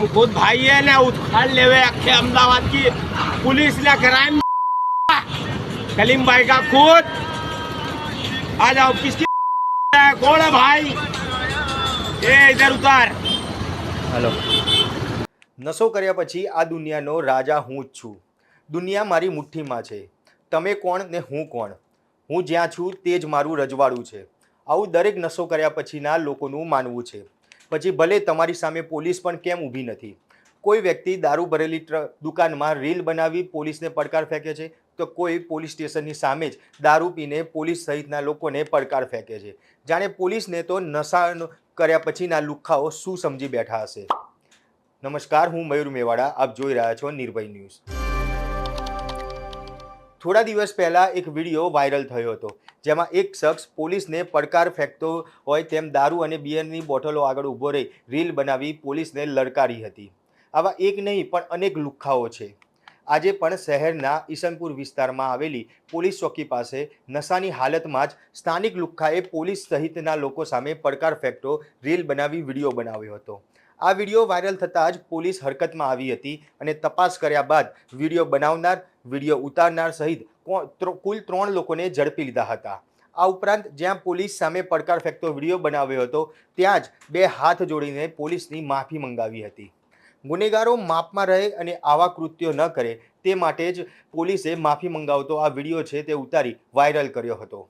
हम खुद भाई है ना, उखाड़ लेवे अखे अहमदाबाद की पुलिस ने क्राइम। कलीम भाई का खुद आ जाओ, किसकी कौन है भाई? ये इधर उतार। हेलो। नशो कर्या पछी आ दुनियानो राजा हूँ ज छूं। दुनिया मारी मुठ्ठीमां छे। तमे कोण ने हूँ कोण? हूँ ज्यां छूं ते ज मारुं रजवाड़ुं छे। आवुं दरेक नशो कर्या पछीना लोकोनुं मानवुं छे। પછી ભલે તમારી સામે પોલીસ પણ કેમ ઊભી નથી? કોઈ વ્યક્તિ દારૂ ભરેલી દુકાનમાં રીલ બનાવી પોલીસને પડકાર ફેંકે છે, તો કોઈ પોલીસ સ્ટેશનની સામે જ દારૂ પીને પોલીસ સહિતના લોકોને પડકાર ફેંકે છે. જાણે પોલીસને તો નશા કર્યા પછીના લુખ્ખાઓ શું સમજી બેઠા હશે. નમસ્કાર, હું મયુર મેવાડા, આપ જોઈ રહ્યા છો નિર્ભય ન્યૂઝ. થોડા દિવસ પહેલા એક વિડીયો વાયરલ થયો હતો, જેમાં એક શખ્સ પોલીસને પડકાર ફેંકતો હોય તેમ દારૂ અને બિયરની બોટલો આગળ ઊભો રહી રીલ બનાવી પોલીસને લડકારી હતી. આવા એક નહીં પણ અનેક લુખ્ખાઓ છે. આજે પણ શહેરના ઈસનપુર વિસ્તારમાં આવેલી પોલીસ ચોકી પાસે નશાની હાલતમાં જ સ્થાનિક લુખ્ખાએ પોલીસ સહિતના લોકો સામે પડકાર ફેંકતો રીલ બનાવી વિડીયો બનાવ્યો હતો. આ વિડીયો વાયરલ થતાં જ પોલીસ હરકતમાં આવી હતી અને તપાસ કર્યા બાદ વિડીયો બનાવનાર, વિડીયો ઉતારનાર સહિત કુલ 3 લોકોને ઝડપી લીધા હતા. આ ઉપરાંત જ્યાં પોલીસ સામે પડકાર ફેંકતો વિડીયો બનાવ્યો હતો, ત્યાં જ 2 હાથ જોડીને પોલીસની માફી મંગાવી હતી. ગુનેગારો માપમાં રહે અને આવા કૃત્યો ન કરે તે માટે જ પોલીસે માફી મંગાવતો આ વિડીયો છે તે ઉતારી વાયરલ કર્યો હતો.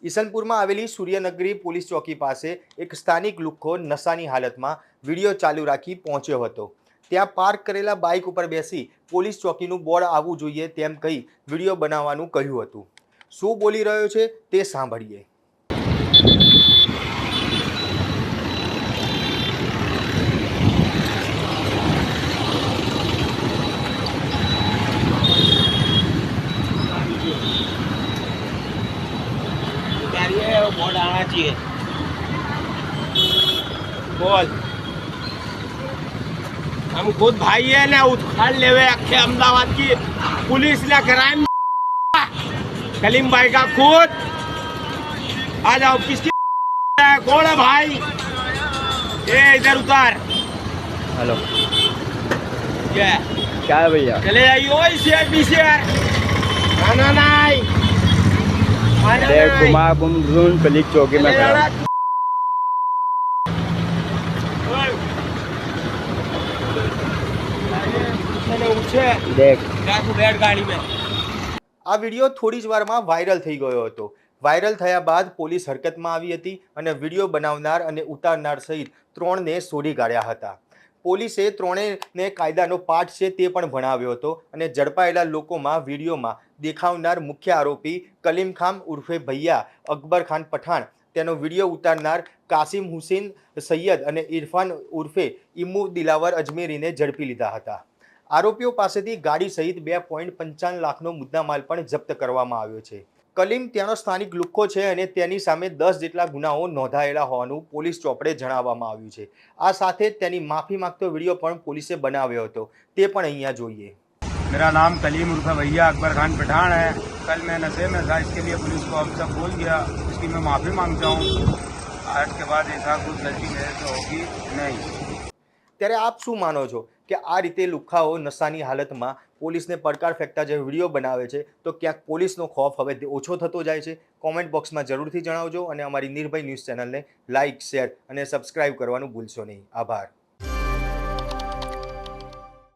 ઈસનપુરમાં આવેલી સૂર્યનગરી પોલીસ ચોકી પાસે એક સ્થાનિક લુખ્ખો નશાની હાલતમાં વિડીયો ચાલુ રાખી પહોંચ્યો હતો. ત્યાં પાર્ક કરેલા બાઇક ઉપર બેસી પોલીસ ચોકીનું બોર્ડ આવવું જોઈએ તેમ કહી વિડીયો બનાવવાનું કહ્યું હતું. શું બોલી રહ્યો છે તે સાંભળીએ. बोर्ड आना चाहिए। बोल, हम खुद भाई है ना, उखाड़ लेवे अखे अहमदाबाद की पुलिस ने क्राइम। कलीम भाई का खुद आ जाओ, किसकी कौन है भाई? ये इधर उतार। हेलो। क्या है भैया? चले जाइए इसे पीछे। ना नहीं घुमा घूम पुलिस चौकी में खड़ा। देख गाड़ी में। આ વિડીયો થોડી જ વારમાં વાયરલ થઈ ગયો હતો. વાયરલ થયા બાદ પોલીસ હરકતમાં આવી હતી અને વિડીયો બનાવનાર અને ઉતારનાર સહિત 3ને શોધી કાઢ્યા હતા. પોલીસે 3ને કાયદાનો પાઠ છે તે પણ ભણાવ્યો હતો અને ઝડપાયેલા લોકોમાં વિડીયોમાં દેખાવનાર મુખ્ય આરોપી કલીમ ખાન ઉર્ફે ભૈયા અકબર ખાન પઠાણ, તેનો વિડીયો ઉતારનાર કાસિમ હુસેન સૈયદ અને ઇરફાન ઉર્ફે ઇમુ દિલાવર અજમેરીને ઝડપી લીધા હતા. આરોપીઓ પાસેથી ગાડી સહિત 2.55 લાખનો મુદ્દામાલ પણ જપ્ત કરવામાં આવ્યો છે. કલીમ ત્યાંનો સ્થાનિક લુખ્ખો છે અને તેની સામે 10 જેટલા ગુનાઓ નોંધાયેલા હોવાનું પોલીસ ચોપડે જણાવવામાં આવ્યું છે. આ સાથે તેની માફી માંગતો વિડીયો પણ પોલીસે બનાવ્યો હતો, તે પણ અહીંયા જોઈએ. मेरा नाम कलीम उर्फ भैया अकबर खान पठान है। कल मैं नशे में था, इसके लिए पुलिस को अब तक बोल दिया, इसकी मैं माफ़ी मांगता हूँ। आज के बाद ऐसा कुछ गलती मेरे से होगी नहीं. ત્યારે આપ શું માનો છો કે આ રીતે લુખ્ખાઓ નશાની હાલતમાં પોલીસને પડકાર ફેંકતા જે વિડીયો બનાવે છે, તો ક્યાંક પોલીસનો ખોફ હવે ઓછો થતો જાય છે? કોમેન્ટ બોક્સમાં જરૂરથી જણાવજો અને અમારી નિર્ભય ન્યૂઝ ચેનલને લાઇક, શેર અને સબસ્ક્રાઇબ કરવાનું ભૂલશો નહીં. આભાર.